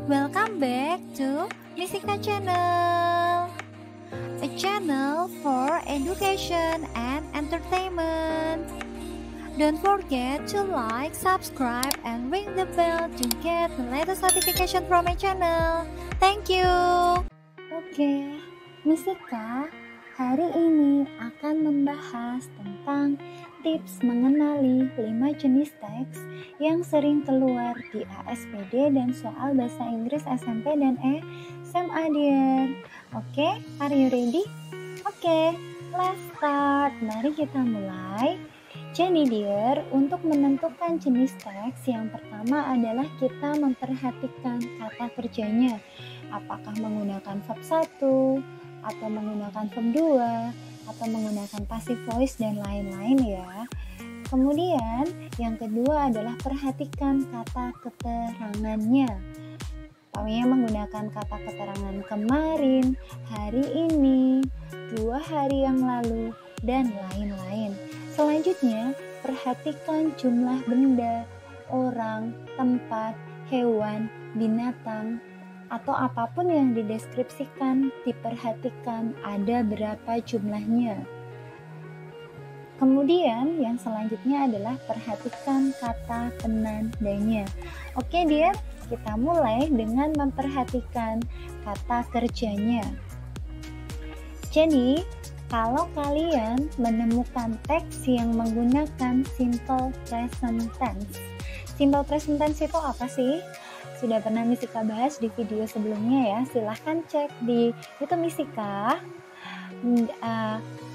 Welcome back to Misika Channel, a channel for education and entertainment. Don't forget to like, subscribe, and ring the bell to get the latest notification from my channel. Thank you. Oke, Misika hari ini akan membahas tentang tips mengenali 5 jenis teks yang sering keluar di ASPD dan soal bahasa Inggris SMP dan SMA dear. Oke, are you ready? Oke, let's start. Mari kita mulai. Jadi dear, untuk menentukan jenis teks yang pertama adalah kita memperhatikan kata kerjanya. Apakah menggunakan verb 1 atau menggunakan verb 2 atau menggunakan passive voice dan lain-lain ya. Kemudian yang kedua adalah perhatikan kata keterangannya. Umpamanya menggunakan kata keterangan kemarin, hari ini, 2 hari yang lalu, dan lain-lain. Selanjutnya, perhatikan jumlah benda, orang, tempat, hewan, binatang, atau apapun yang dideskripsikan, diperhatikan ada berapa jumlahnya. Kemudian yang selanjutnya adalah perhatikan kata penandanya. Oke dear, kita mulai dengan memperhatikan kata kerjanya. Jadi, kalau kalian menemukan teks yang menggunakan simple present tense. Simple present tense itu apa sih? Sudah pernah Misika bahas di video sebelumnya ya, silahkan cek di YouTube Misika.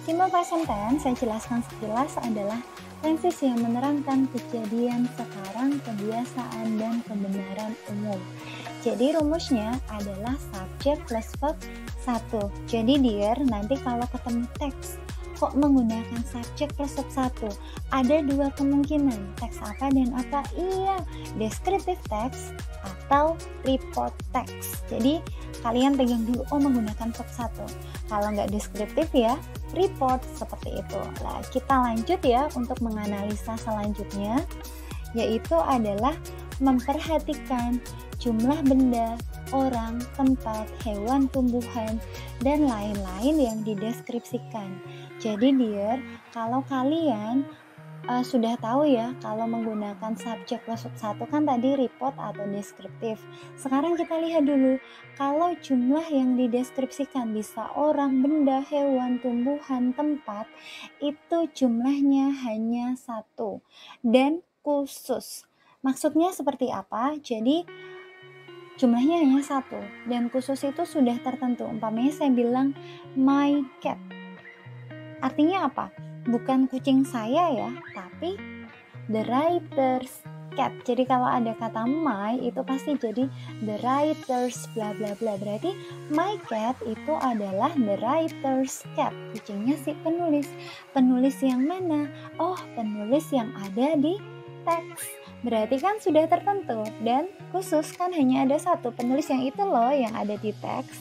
Simple present tense saya jelaskan sekilas adalah tenses yang menerangkan kejadian sekarang, kebiasaan, dan kebenaran umum. Jadi rumusnya adalah subject plus verb 1. Jadi dear, nanti kalau ketemu teks kok menggunakan subject plus verb 1, ada 2 kemungkinan, teks apa dan apa? Iya, descriptive text atau report text. Jadi kalian pegang dulu, menggunakan verb 1. Kalau nggak deskriptif ya, report seperti itu. Nah, kita lanjut ya untuk menganalisa selanjutnya, yaitu adalah memperhatikan jumlah benda, orang, tempat, hewan, tumbuhan, dan lain-lain yang dideskripsikan. Jadi dear, kalau kalian sudah tahu ya, kalau menggunakan subjek plus verb 1 kan tadi report atau deskriptif. Sekarang kita lihat dulu, kalau jumlah yang dideskripsikan bisa orang, benda, hewan, tumbuhan, tempat, itu jumlahnya hanya 1 dan khusus. Maksudnya seperti apa? Jadi jumlahnya hanya 1 dan khusus itu sudah tertentu. Umpamanya saya bilang my cat. Artinya apa? Bukan kucing saya ya, tapi the writer's cat. Jadi kalau ada kata my itu pasti jadi the writer's bla bla bla. Berarti my cat itu adalah the writer's cat. Kucingnya si penulis. Penulis yang mana? Oh, penulis yang ada di teks. Berarti kan sudah tertentu dan khusus kan hanya ada 1 penulis yang itu loh yang ada di teks.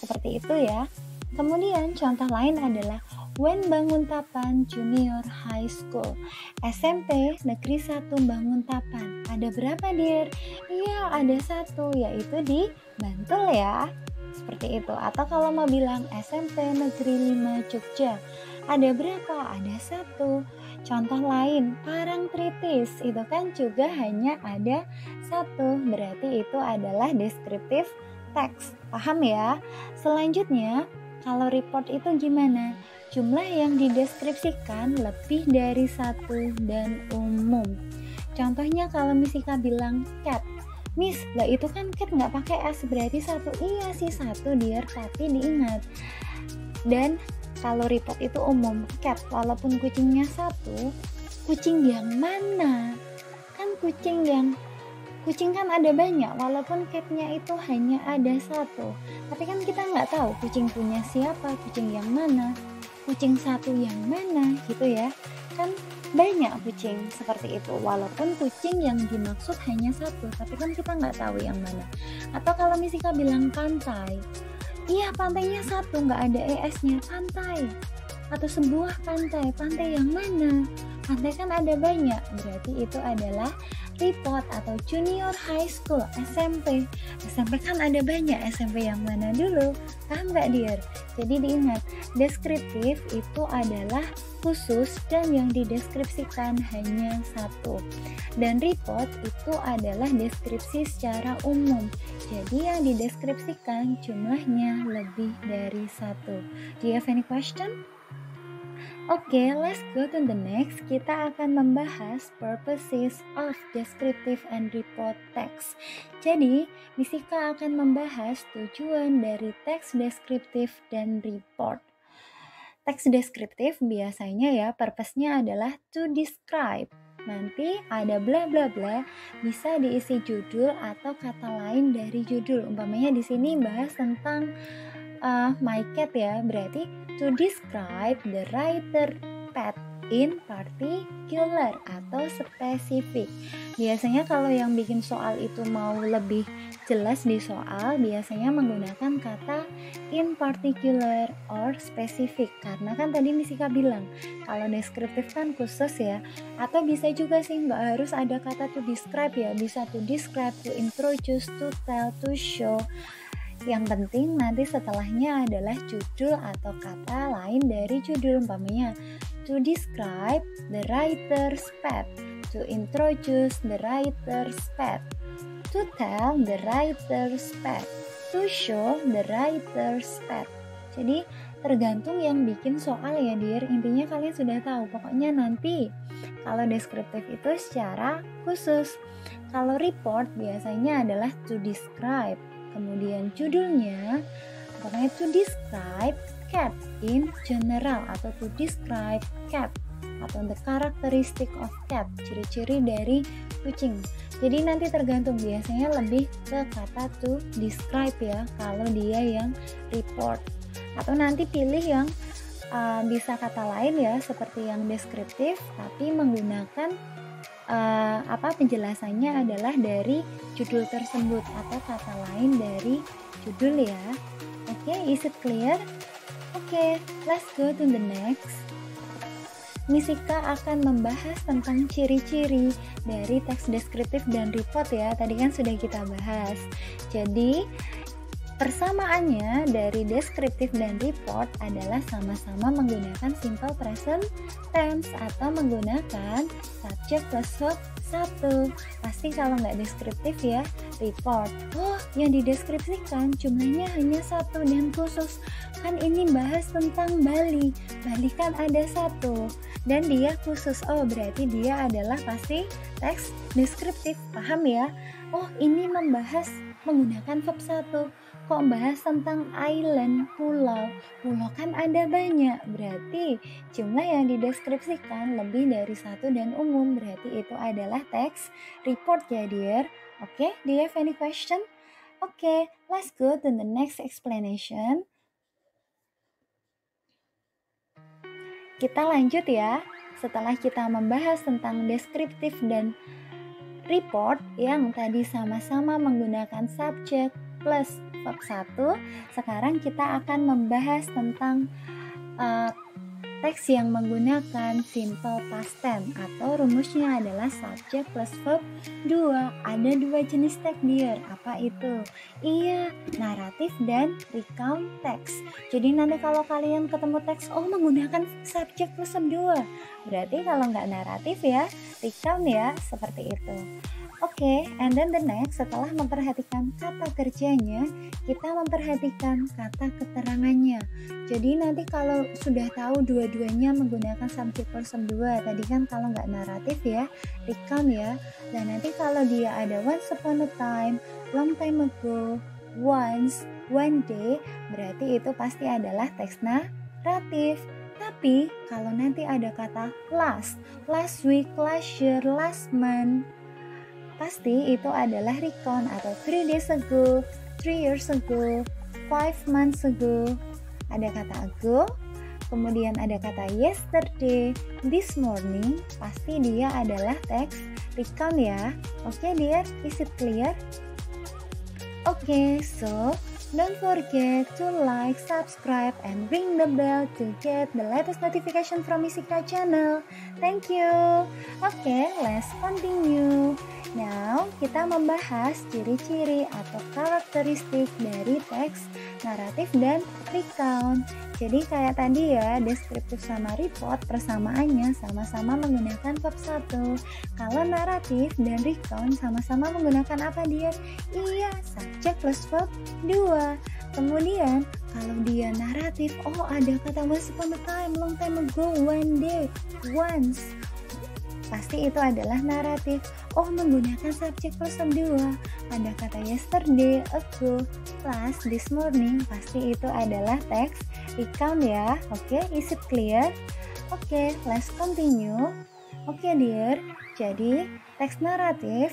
Seperti itu ya. Kemudian contoh lain adalah When Banguntapan Junior High School, SMP Negeri 1 Banguntapan. Ada berapa dear? Iya, ada 1, yaitu di Bantul ya. Seperti itu. Atau kalau mau bilang SMP Negeri 5 Jogja, ada berapa? Ada 1. Contoh lain, Parangtritis, itu kan juga hanya ada 1. Berarti itu adalah deskriptif teks. Paham ya? Selanjutnya, kalau report itu gimana? Jumlah yang dideskripsikan lebih dari 1 dan umum. Contohnya kalau Misika bilang cat, Miss, lah itu kan cat nggak pakai S, berarti 1. Iya sih 1 dear, tapi diingat. Dan kalau report itu umum, cat, walaupun kucingnya 1, kucing yang mana? Kan kucing kan ada banyak, walaupun catnya itu hanya ada 1. Tapi kan kita nggak tahu kucing punya siapa, kucing yang mana, kucing 1 yang mana gitu ya. Kan banyak kucing seperti itu, walaupun kucing yang dimaksud hanya 1, tapi kan kita nggak tahu yang mana. Atau kalau Misika bilang pantai, iya pantainya 1, nggak ada ES-nya, pantai. Atau sebuah pantai, pantai yang mana? Pantai kan ada banyak, berarti itu adalah report atau junior high school, SMP. SMP kan ada banyak, SMP yang mana dulu? Paham nggak, dear? Jadi diingat, deskriptif itu adalah khusus dan yang dideskripsikan hanya satu. Dan report itu adalah deskripsi secara umum. Jadi yang dideskripsikan jumlahnya lebih dari satu. Do you have any question? Oke, let's go to the next. Kita akan membahas purposes of descriptive and report text. Jadi, Misika akan membahas tujuan dari teks deskriptif dan report. Teks deskriptif biasanya ya, purpose-nya adalah to describe. Nanti ada bla bla bla, bisa diisi judul atau kata lain dari judul. Umpamanya di sini bahas tentang my cat ya, berarti to describe the writer pet in particular atau spesifik. Biasanya kalau yang bikin soal itu mau lebih jelas di soal, biasanya menggunakan kata in particular or specific, karena kan tadi Misika bilang kalau deskriptif kan khusus ya, atau bisa juga sih nggak harus ada kata to describe ya, bisa to describe, to introduce, to tell, to show. Yang penting nanti setelahnya adalah judul atau kata lain dari judul. Umpamanya to describe the writer's pet, to introduce the writer's pet, to tell the writer's pet, to show the writer's pet. Jadi tergantung yang bikin soal ya, dear. Intinya kalian sudah tahu, pokoknya nanti kalau deskriptif itu secara khusus. Kalau report biasanya adalah to describe, kemudian judulnya pokoknya to describe cat in general atau to describe cat atau the characteristic of cat, ciri-ciri dari kucing. Jadi nanti tergantung, biasanya lebih ke kata to describe ya kalau dia yang report, atau nanti pilih yang bisa kata lain ya seperti yang deskriptif tapi menggunakan penjelasannya adalah dari judul tersebut atau kata lain dari judul ya. Oke, is it clear? Oke, let's go to the next. Misika akan membahas tentang ciri-ciri dari teks deskriptif dan report ya. Tadi kan sudah kita bahas. Jadi persamaannya dari deskriptif dan report adalah sama-sama menggunakan simple present tense atau menggunakan subject plus verb 1. Pasti kalau nggak deskriptif ya, report. Oh, yang dideskripsikan jumlahnya hanya 1 dan khusus. Kan ini bahas tentang Bali. Bali kan ada 1 dan dia khusus. Oh, berarti dia adalah pasti teks deskriptif. Paham ya? Oh, ini membahas menggunakan verb 1. Kok bahas tentang island, pulau? Pulau kan ada banyak, berarti jumlah yang dideskripsikan lebih dari 1 dan umum, berarti itu adalah teks report ya, dear. Oke, do you have any question? Oke, let's go to the next explanation. Kita lanjut ya. Setelah kita membahas tentang deskriptif dan report yang tadi sama-sama menggunakan subject plus verb 1, sekarang kita akan membahas tentang teks yang menggunakan simple past tense atau rumusnya adalah subject plus verb 2. Ada 2 jenis teks, dear. Apa itu? Iya, naratif dan recount text. Jadi nanti kalau kalian ketemu teks menggunakan subject plus verb 2, berarti kalau nggak naratif ya, recount ya, seperti itu. Oke, and then the next, setelah memperhatikan kata kerjanya, kita memperhatikan kata keterangannya. Jadi nanti kalau sudah tahu dua-duanya menggunakan subject plus verb 2, tadi kan kalau nggak naratif ya, recount ya. Dan nanti kalau dia ada once upon a time, long time ago, once, one day, berarti itu pasti adalah teks naratif. Tapi kalau nanti ada kata last week, last year, last month, pasti itu adalah recount atau 3 days ago, 3 years ago, 5 months ago. Ada kata ago, kemudian ada kata yesterday, this morning, pasti dia adalah teks recount ya. Oke, dear, is it clear? Oke, so don't forget to like, subscribe, and ring the bell to get the latest notification from Misika channel. Thank you. Okay, let's continue. kita membahas ciri-ciri atau karakteristik dari teks, naratif, dan recount. Jadi kayak tadi ya, deskriptif sama report persamaannya sama-sama menggunakan verb 1. Kalau naratif dan recount sama-sama menggunakan apa dia? Iya, subject plus verb 2. Kemudian kalau dia naratif, oh ada kata once upon a time, long time ago, one day, once. Pasti itu adalah naratif. Oh, menggunakan subjek plus verb 2. Ada kata yesterday, ago, plus, this morning. Pasti itu adalah teks recount ya. Oke, is it clear? Oke, let's continue. Oke, dear. Jadi, teks naratif,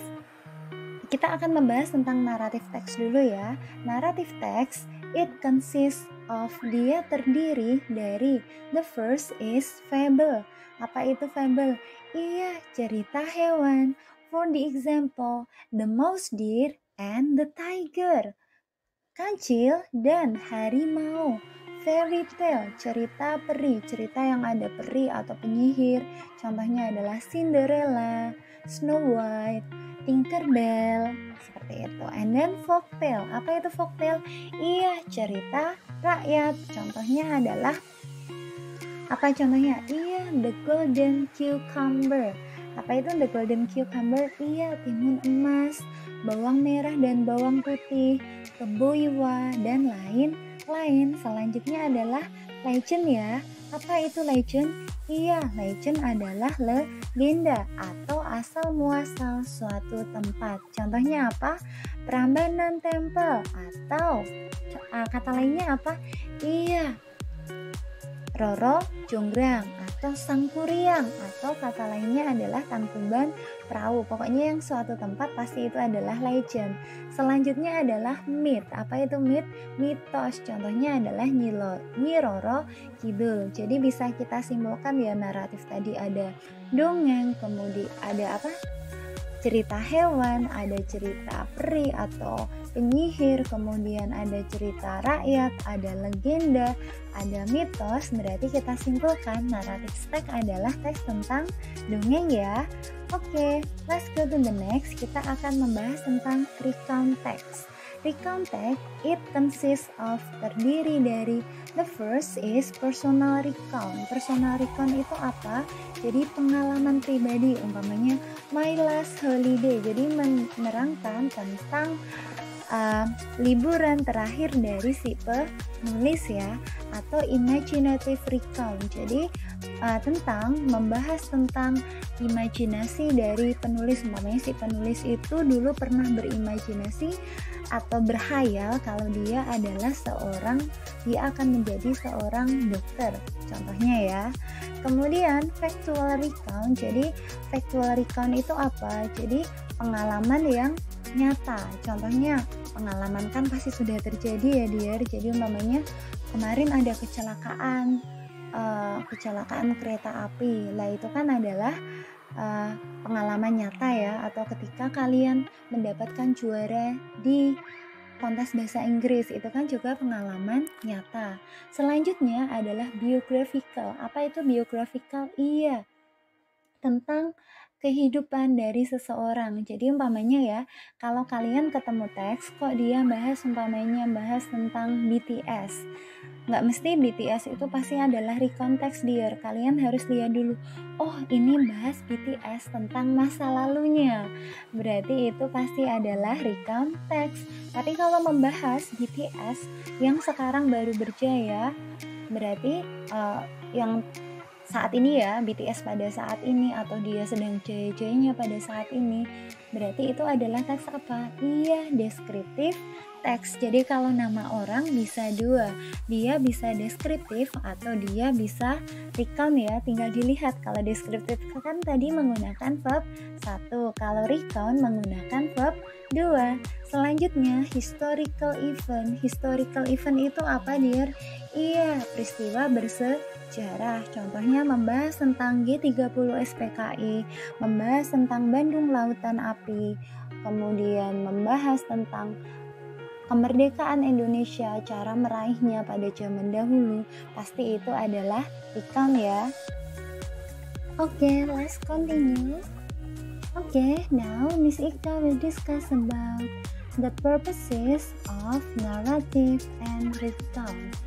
kita akan membahas tentang naratif teks dulu ya. Naratif teks, it consists of, dia terdiri dari, the first is fable. Apa itu fable? Iya, cerita hewan. For the example, the mouse, deer, and the tiger. Kancil dan harimau. Fairy tale, cerita peri, cerita yang ada peri atau penyihir. Contohnya adalah Cinderella, Snow White, Tinkerbell, seperti itu. And then folktale, apa itu folktale? Iya, cerita rakyat. Contohnya adalah apa contohnya? Iya, the golden cucumber. Apa itu the golden cucumber? Iya, timun emas, bawang merah dan bawang putih, keboiwa, dan lain-lain. Selanjutnya adalah legend ya. Apa itu legend? Iya, legend adalah legenda atau asal muasal suatu tempat. Contohnya apa? Prambanan Temple, atau kata lainnya apa? Iya, Roro Jonggrang atau Sangkuriang, atau kata lainnya adalah Tangkuban Perahu. Pokoknya yang suatu tempat pasti itu adalah legend. Selanjutnya adalah myth. Apa itu myth? Mitos. Contohnya adalah Nyi Roro Kidul. Jadi bisa kita simpulkan ya, naratif tadi ada dongeng, kemudian ada apa? Cerita hewan, ada cerita peri atau penyihir, kemudian ada cerita rakyat, ada legenda, ada mitos. Berarti kita simpulkan naratif teks adalah teks tentang dongeng ya. Oke, let's go to the next. Kita akan membahas tentang recount text. Recount text, it consists of, terdiri dari, the first is personal recount. Personal recount itu apa? Jadi pengalaman pribadi, umpamanya my last holiday. Jadi menerangkan tentang liburan terakhir dari si penulis ya, atau imaginative recount. Jadi tentang membahas tentang imajinasi dari penulis. Umpamanya si penulis itu dulu pernah berimajinasi atau berhayal kalau dia adalah dia akan menjadi seorang dokter, contohnya ya. Kemudian factual recount. Jadi factual recount itu apa? Jadi pengalaman yang nyata. Contohnya, pengalaman kan pasti sudah terjadi ya dear. Jadi umpamanya kemarin ada kecelakaan kereta api. Lah itu kan adalah pengalaman nyata ya, atau ketika kalian mendapatkan juara di kontes bahasa Inggris, itu kan juga pengalaman nyata. Selanjutnya adalah biographical. Apa itu biographical? Iya, tentang kehidupan dari seseorang. Jadi umpamanya ya, kalau kalian ketemu teks kok dia bahas tentang BTS, nggak mesti BTS itu pasti adalah recount text dear. Kalian harus lihat dulu, oh ini bahas BTS tentang masa lalunya, berarti itu pasti adalah recount text. Tapi kalau membahas BTS yang sekarang baru berjaya, berarti yang saat ini ya, BTS pada saat ini, atau dia sedang jaya-jayanya pada saat ini, berarti itu adalah teks apa? Iya, deskriptif teks. Jadi kalau nama orang bisa dua, dia bisa deskriptif atau dia bisa recount ya, tinggal dilihat. Kalau deskriptif kan tadi menggunakan verb 1, kalau recount menggunakan verb 2. Selanjutnya historical event. Historical event itu apa dear? Iya, peristiwa bersejarah. Contohnya membahas tentang G30 SPKI, membahas tentang Bandung Lautan Api, kemudian membahas tentang kemerdekaan Indonesia, cara meraihnya pada zaman dahulu. Pasti itu adalah recount ya. Oke, let's continue. Okay, now Miss Ika will discuss about the purposes of narrative and recount.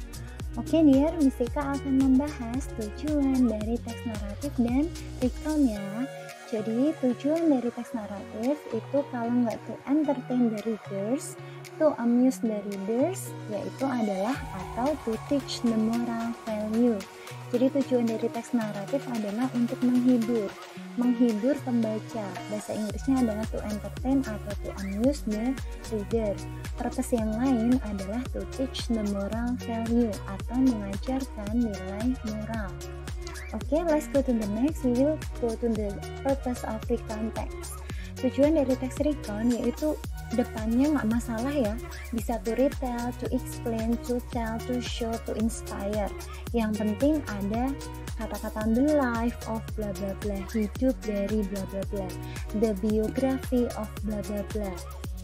Oke dear, Miss Ika akan membahas tujuan dari teks naratif dan recount ya. Jadi tujuan dari teks naratif itu kalau nggak to entertain the readers, to amuse the readers, yaitu adalah atau to teach the moral value. Jadi tujuan dari teks naratif adalah untuk menghibur pembaca. Bahasa Inggrisnya adalah to entertain atau to amuse the reader. Purpose yang lain adalah to teach the moral value atau mengajarkan nilai moral. Okay, let's go to the next. We will go to the purpose of recount text. Tujuan dari teks recount yaitu depannya nggak masalah ya, bisa to retell, to explain, to tell, to show, to inspire. Yang penting ada kata-kata the life of bla bla bla, hidup dari bla bla bla, the biography of bla bla bla,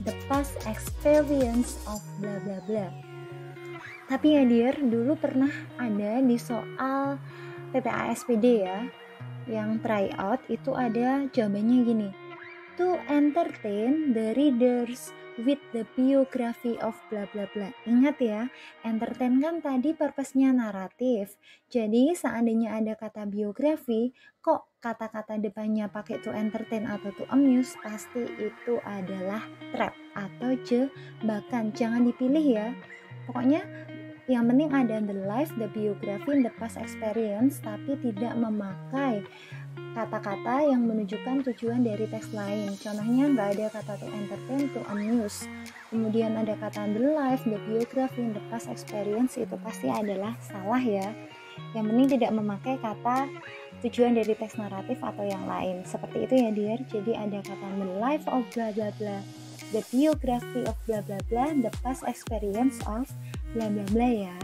the past experience of bla bla bla. Tapi ya dear, dulu pernah ada di soal PPASPD ya, yang tryout itu ada jawabannya gini, to entertain the readers with the biography of bla bla bla. Ingat ya, entertain kan tadi purpose-nya naratif. Jadi seandainya ada kata biografi, kok kata-kata depannya pakai to entertain atau to amuse, pasti itu adalah trap atau jebakan. Jangan dipilih ya. Pokoknya yang penting ada the life, the biography, the past experience, tapi tidak memakai kata-kata yang menunjukkan tujuan dari teks lain. Contohnya nggak ada kata to entertain, to amuse. Kemudian ada kata the life, the biography, the past experience, itu pasti adalah salah ya. Yang penting tidak memakai kata tujuan dari teks naratif atau yang lain. Seperti itu ya dear. Jadi ada kata the life of bla bla bla, the biography of bla bla bla, the past experience of bla bla bla ya.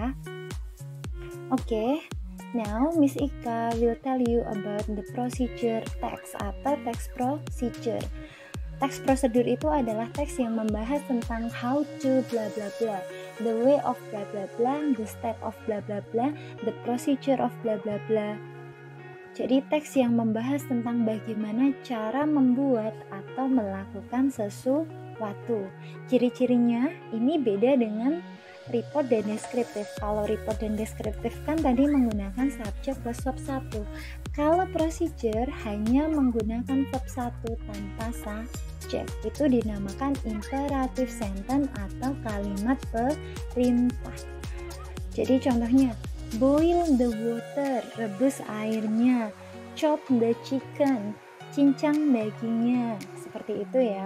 Oke. Now, Miss Ika will tell you about the procedure text atau text procedure. Text prosedur itu adalah teks yang membahas tentang how to bla bla bla, the way of bla bla bla, the step of bla bla bla, the procedure of bla bla bla. Jadi teks yang membahas tentang bagaimana cara membuat atau melakukan sesuatu. Ciri-cirinya ini beda dengan report dan deskriptif. Kalau report dan deskriptif kan tadi menggunakan subjek plus verb 1. Kalau procedure hanya menggunakan verb 1 tanpa subjek. Itu dinamakan imperative sentence atau kalimat perintah. Jadi contohnya, boil the water, rebus airnya, chop the chicken, cincang dagingnya. Seperti itu ya.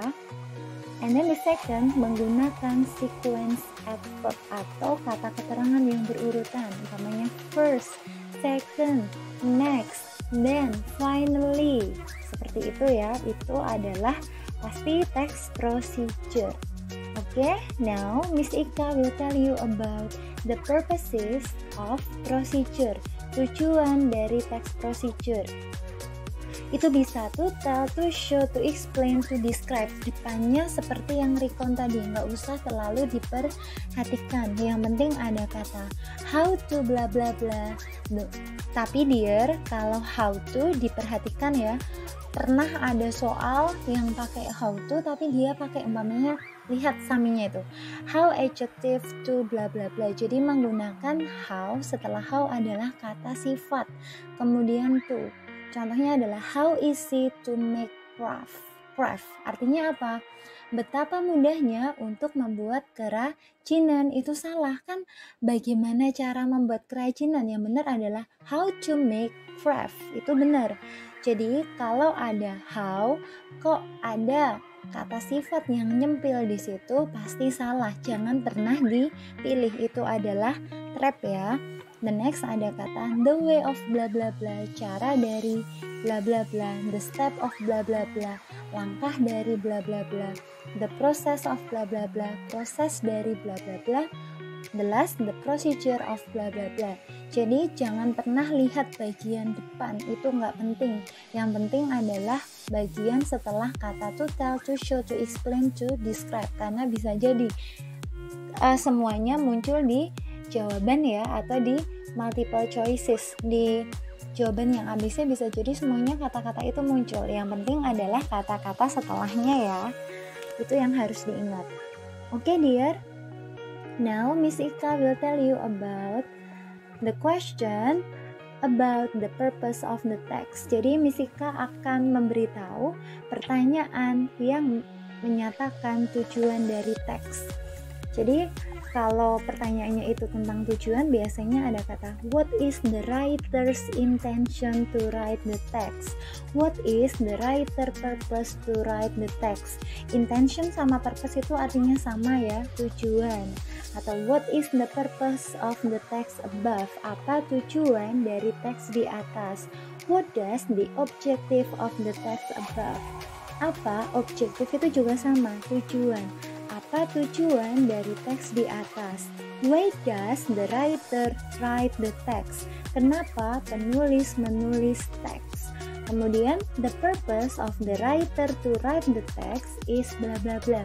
And then the second menggunakan sequence adverb atau kata keterangan yang berurutan, umpamanya first, second, next, then, finally. Seperti itu ya, itu adalah pasti text procedure. Okay, now Miss Ika will tell you about the purposes of procedure. Tujuan dari text procedure. Itu bisa to tell, to show, to explain, to describe. Depannya seperti yang recount tadi, nggak usah terlalu diperhatikan. Yang penting ada kata how to bla bla bla. Tapi dear, kalau how to diperhatikan ya. Pernah ada soal yang pakai how to tapi dia pakai umpamanya, lihat saminya itu, how adjective to bla bla bla. Jadi menggunakan how, setelah how adalah kata sifat, kemudian to. Contohnya adalah how easy to make craft. Artinya apa? Betapa mudahnya untuk membuat kerajinan. Itu salah kan? Bagaimana cara membuat kerajinan? Yang benar adalah how to make craft. Itu benar. Jadi kalau ada how, kok ada kata sifat yang nyempil di situ, pasti salah. Jangan pernah dipilih. Itu adalah trap ya. The next ada kata the way of bla bla bla, cara dari bla bla bla, the step of bla bla bla, langkah dari bla bla bla, the process of bla bla bla, proses dari bla bla bla, the last, the procedure of bla bla bla. Jadi jangan pernah lihat bagian depan, itu nggak penting. Yang penting adalah bagian setelah kata to tell, to show, to explain, to describe, karena bisa jadi semuanya muncul di jawaban ya, atau di multiple choices, di jawaban yang ABC bisa jadi semuanya kata-kata itu muncul. Yang penting adalah kata-kata setelahnya ya. Itu yang harus diingat. Oke, dear. Now Miss Ika will tell you about the question about the purpose of the text. Jadi Miss Ika akan memberitahu pertanyaan yang menyatakan tujuan dari teks. Jadi kalau pertanyaannya itu tentang tujuan, biasanya ada kata what is the writer's intention to write the text? What is the writer purpose to write the text? Intention sama purpose itu artinya sama ya, tujuan. Atau what is the purpose of the text above? Apa tujuan dari teks di atas? What does the objective of the text above? Apa objektif itu juga sama, tujuan. Apa tujuan dari teks di atas? Why does the writer write the text? Kenapa penulis menulis teks? Kemudian the purpose of the writer to write the text is bla bla bla.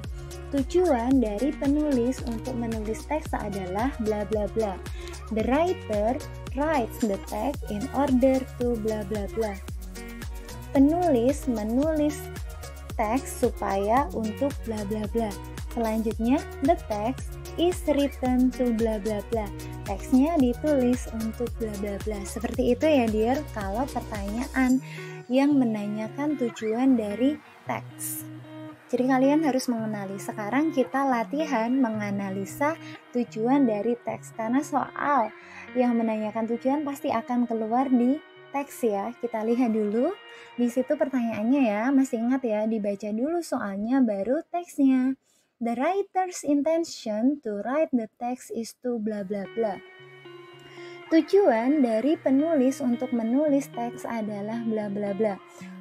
Tujuan dari penulis untuk menulis teks adalah bla bla bla. The writer writes the text in order to bla bla bla. Penulis menulis teks supaya untuk bla bla bla. Selanjutnya, the text is written to bla bla bla. Teksnya ditulis untuk bla bla bla. Seperti itu ya, dear, kalau pertanyaan yang menanyakan tujuan dari teks. Jadi kalian harus mengenali. Sekarang kita latihan menganalisa tujuan dari teks. Karena soal yang menanyakan tujuan pasti akan keluar di teks ya. Kita lihat dulu. Di situ pertanyaannya ya. Masih ingat ya, dibaca dulu soalnya baru teksnya. The writer's intention to write the text is to bla bla bla. Tujuan dari penulis untuk menulis teks adalah bla bla bla.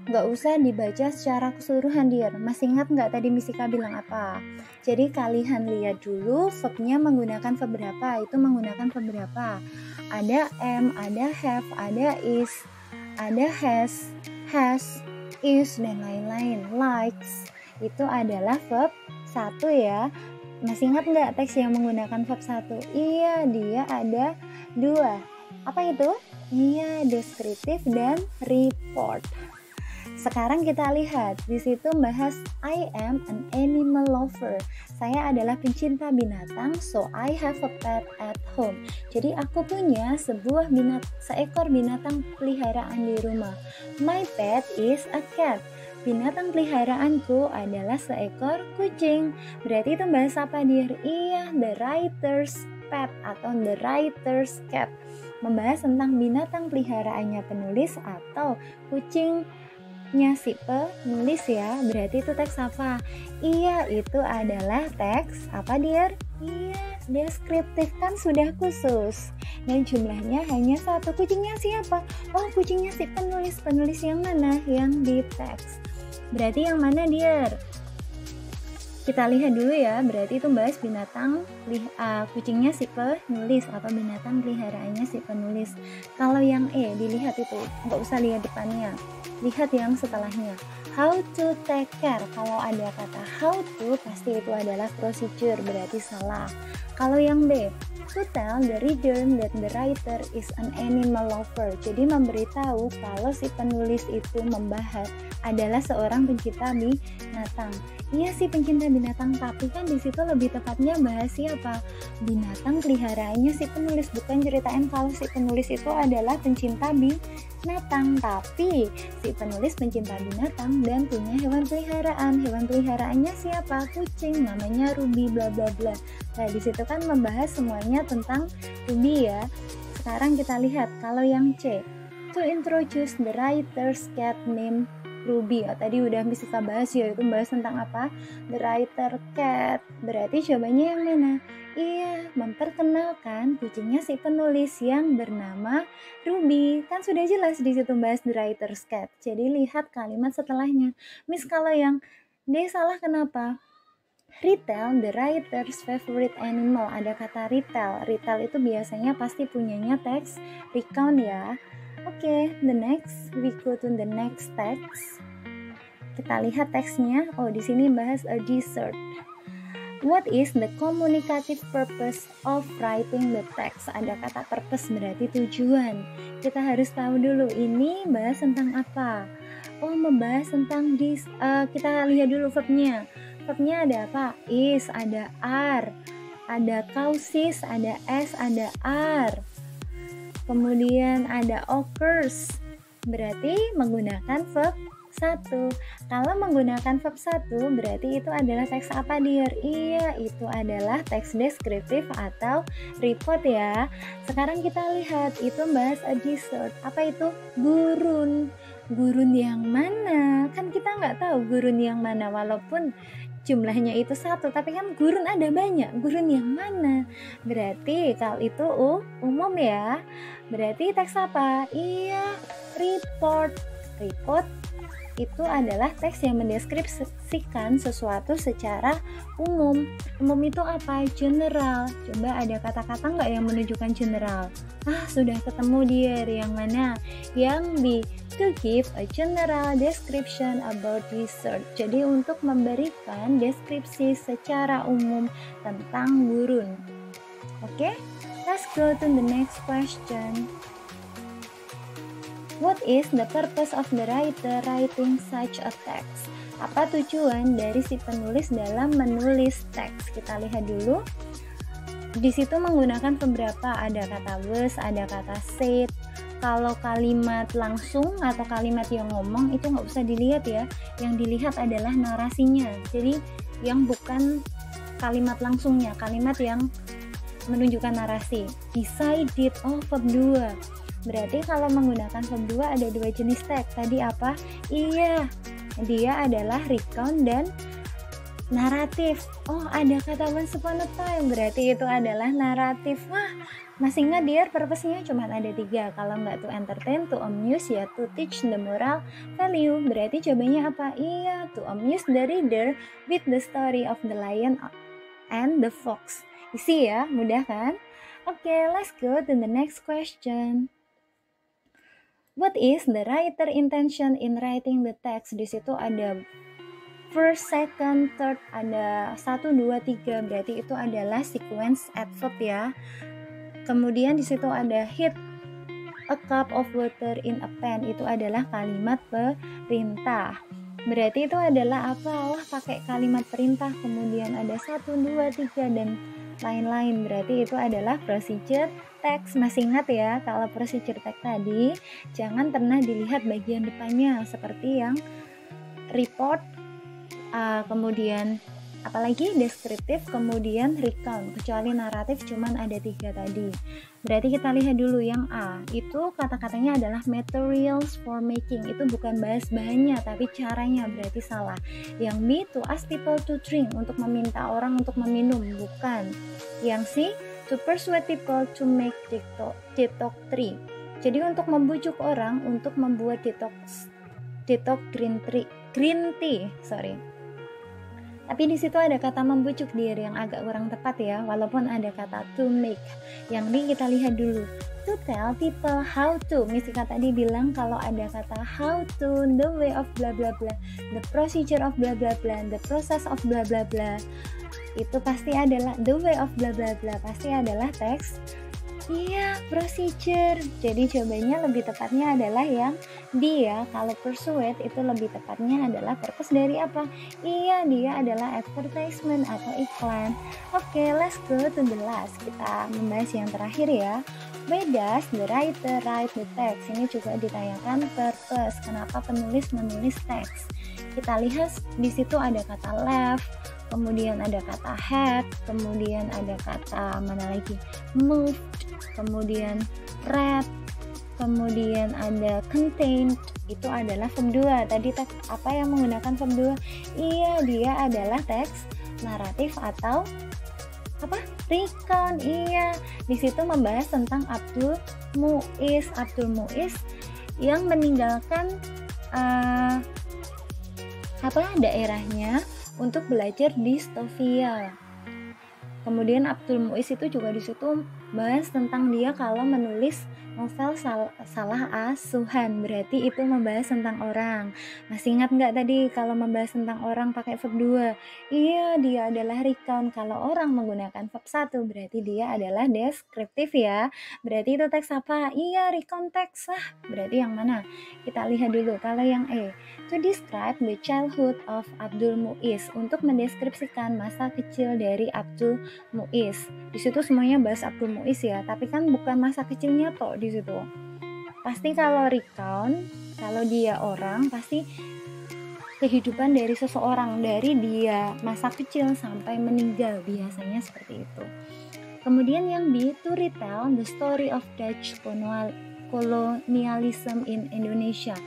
Gak usah dibaca secara keseluruhan, dear. Masih ingat gak tadi Miss Ika bilang apa? Jadi kalian lihat dulu verbnya menggunakan verb berapa. Itu menggunakan verb berapa. Ada am, ada have, ada is, ada has, is, dan lain-lain. Likes. Itu adalah verb 1 ya. Masih ingat nggak teks yang menggunakan verb 1? Iya, dia ada 2. Apa itu? Iya, deskriptif dan report. Sekarang kita lihat di situ bahas I am an animal lover. Saya adalah pencinta binatang, so I have a pet at home. Jadi aku punya seekor binatang peliharaan di rumah. My pet is a cat. Binatang peliharaanku adalah seekor kucing. Berarti itu bahasa apa, dear? Iya, the writer's pet atau the writer's cat. Membahas tentang binatang peliharaannya penulis atau kucingnya si penulis ya. Berarti itu teks apa? Iya, itu adalah teks apa, dear? Iya, deskriptif, kan sudah khusus. Dan jumlahnya hanya 1. Kucingnya siapa? Oh, kucingnya si penulis. Penulis yang mana? Yang di teks. Berarti yang mana, dear? Kita lihat dulu ya. Berarti itu bahas binatang kucingnya si penulis atau binatang peliharaannya si penulis. Kalau yang E, dilihat itu, nggak usah lihat depannya, lihat yang setelahnya. How to take care. Kalau ada kata how to, pasti itu adalah procedure, berarti salah. Kalau yang B, to tell the reader that the writer is an animal lover. Jadi memberitahu kalau si penulis itu membahas adalah seorang pencinta binatang. Iya sih, pencinta binatang, tapi kan di situ lebih tepatnya bahas siapa? Binatang peliharaannya si penulis, bukan ceritain kalau si penulis itu adalah pencinta binatang, tapi si penulis pencinta binatang dan punya hewan peliharaan. Hewan peliharaannya siapa? Kucing, namanya Ruby, bla bla bla. Nah, di situ kan membahas semuanya tentang Ruby ya. Sekarang kita lihat kalau yang C, to introduce the writer's cat named Ruby. Tadi udah bisa kita bahas ya, itu bahas tentang apa? The writer cat. Berarti jawabannya yang mana? Iya, memperkenalkan kucingnya si penulis yang bernama Ruby. Kan sudah jelas di situ bahas the writer's cat. Jadi lihat kalimat setelahnya. Miss, kalau yang D salah kenapa? Retail, the writer's favorite animal. Ada kata retail. Retail itu biasanya pasti punyanya teks recount ya. Oke, the next, we go to the next text. Kita lihat teksnya. Oh, di sini bahas a dessert. What is the communicative purpose of writing the text? Ada kata purpose berarti tujuan. Kita harus tahu dulu ini bahas tentang apa. Oh, membahas tentang this. Kita lihat dulu verbnya. Verbnya ada apa? Is, ada are, ada causes, ada s, ada are. Kemudian ada occurs. Berarti menggunakan verb 1. Kalau menggunakan verb 1 berarti itu adalah teks apa, dear? Iya, itu adalah teks deskriptif atau report ya. Sekarang kita lihat itu bahas a dessert. Apa itu? Gurun. Gurun yang mana? Kan kita nggak tahu gurun yang mana, walaupun jumlahnya itu 1, tapi kan gurun ada banyak. Gurun yang mana? Berarti kalau itu umum ya. Berarti teks apa? Iya, report. Report itu adalah teks yang mendeskripsikan sesuatu secara umum. Umum itu apa? General. Coba ada kata-kata nggak yang menunjukkan general? Sudah ketemu dia. Yang mana? Yang B. To give a general description about research. Jadi untuk memberikan deskripsi secara umum tentang gurun. Oke? Let's go to the next question. What is the purpose of the writer writing such a text? Apa tujuan dari si penulis dalam menulis teks? Kita lihat dulu. Di situ menggunakan beberapa, ada kata was, ada kata said. Kalau kalimat langsung atau kalimat yang ngomong itu nggak usah dilihat ya. Yang dilihat adalah narasinya. Jadi yang bukan kalimat langsungnya, kalimat yang menunjukkan narasi. Decided, verb 2. Berarti kalau menggunakan verb 2 ada 2 jenis teks. Tadi apa? Iya, dia adalah recount dan naratif. Ada kata once upon a time. Berarti itu adalah naratif. Masih ingat dia purpose-nya cuma ada 3. Kalau nggak to entertain, to amuse, ya to teach the moral value. Berarti jawabannya apa? Iya, to amuse the reader with the story of the lion and the fox. Isi ya, mudah kan? Oke, let's go to the next question. What is the writer intention in writing the text? Di situ ada first, second, third, ada 1, 2, 3. Berarti itu adalah sequence adverb ya. Kemudian di situ ada hit a cup of water in a pan. Itu adalah kalimat perintah. Berarti itu adalah apa? Pakai kalimat perintah. Kemudian ada 1, 2, 3 dan lain-lain. Berarti itu adalah procedure text. Masih ingat ya, kalau procedure text tadi jangan pernah dilihat bagian depannya seperti yang report, kemudian apalagi deskriptif, kemudian recount, kecuali naratif cuman ada 3 tadi. Berarti kita lihat dulu yang A, itu kata-katanya adalah materials for making. Itu bukan bahas bahannya tapi caranya, berarti salah. Yang B, to ask people to drink, untuk meminta orang untuk meminum, bukan. Yang C, to persuade people to make detox tea. Jadi untuk membujuk orang untuk membuat detox green tea. Tapi di situ ada kata membujuk diri yang agak kurang tepat ya, walaupun ada kata to make. Yang ini kita lihat dulu. To tell people how to. Misika tadi bilang kalau ada kata how to, the way of bla bla bla, the procedure of bla bla bla, the process of bla bla bla. Itu pasti adalah the way of bla bla bla, pasti adalah teks. Iya, procedure. Jadi jawabannya lebih tepatnya adalah yang dia. Kalau persuade itu lebih tepatnya adalah purpose dari apa? Iya, dia adalah advertisement atau iklan. Oke, let's go to the last. Kita membahas yang terakhir ya. Why does the writer write the text? Ini juga ditanyakan purpose. Kenapa penulis menulis teks? Kita lihat di situ ada kata left, kemudian ada kata had, kemudian ada kata mana lagi? Move, kemudian read, kemudian ada contained. Itu adalah verb 2. Tadi teks apa yang menggunakan verb 2? Iya, dia adalah teks naratif atau apa? Recount. Iya, di situ membahas tentang Abdul Muiz yang meninggalkan daerahnya untuk belajar di Stovia. Kemudian Abdul Muiz itu juga di situ bahas tentang dia kalau menulis novel salah asuhan, berarti itu membahas tentang orang. Masih ingat nggak tadi kalau membahas tentang orang pakai verb 2? Iya, dia adalah recount. Kalau orang menggunakan verb 1, berarti dia adalah deskriptif ya. Berarti itu teks apa? Iya, recount teks lah. Berarti yang mana? Kita lihat dulu. Kalau yang E, to describe the childhood of Abdul Muiz, untuk mendeskripsikan masa kecil dari Abdul Muiz. Di situ semuanya bahas Abdul Muiz ya, tapi kan bukan masa kecilnya toh di situ. Pasti kalau recount, kalau dia orang, pasti kehidupan dari seseorang, dari dia masa kecil sampai meninggal, biasanya seperti itu. Kemudian yang B, to retell the story of Dutch colonialism in Indonesia.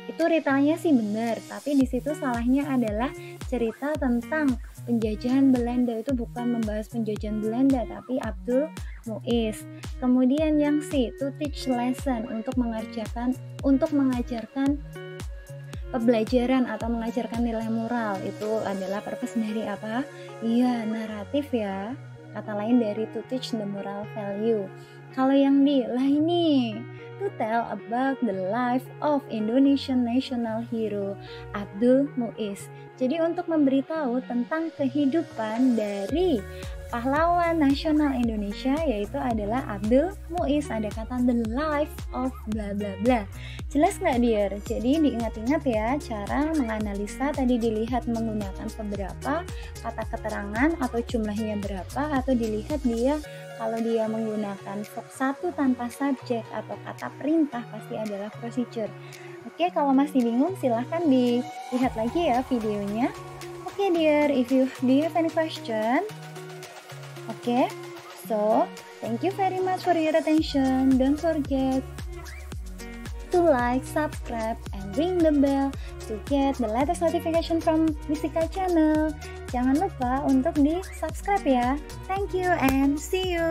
Itu retellnya sih benar, tapi di situ salahnya adalah cerita tentang penjajahan Belanda. Itu bukan membahas penjajahan Belanda, tapi Abdul Muiz. Kemudian yang C, to teach lesson, untuk mengajarkan pembelajaran atau mengajarkan nilai moral. Itu adalah purpose dari apa? Iya, naratif ya. Kata lain dari to teach the moral value. Kalau yang D, lah ini, to tell about the life of Indonesian national hero Abdul Muiz. Jadi untuk memberitahu tentang kehidupan dari pahlawan nasional Indonesia, yaitu adalah Abdul Muiz. Ada kata the life of bla bla bla. Jelas nggak dear? Jadi diingat-ingat ya cara menganalisa, tadi dilihat menggunakan beberapa kata keterangan atau jumlahnya berapa, atau dilihat dia kalau dia menggunakan verb 1 tanpa subjek atau kata perintah pasti adalah procedure. Oke, kalau masih bingung silahkan dilihat lagi ya videonya. Oke dear, do you have any question? Okay, so thank you very much for your attention. Don't forget to like, subscribe, and ring the bell to get the latest notification from Mystica channel. Jangan lupa untuk di subscribe ya. Thank you and see you.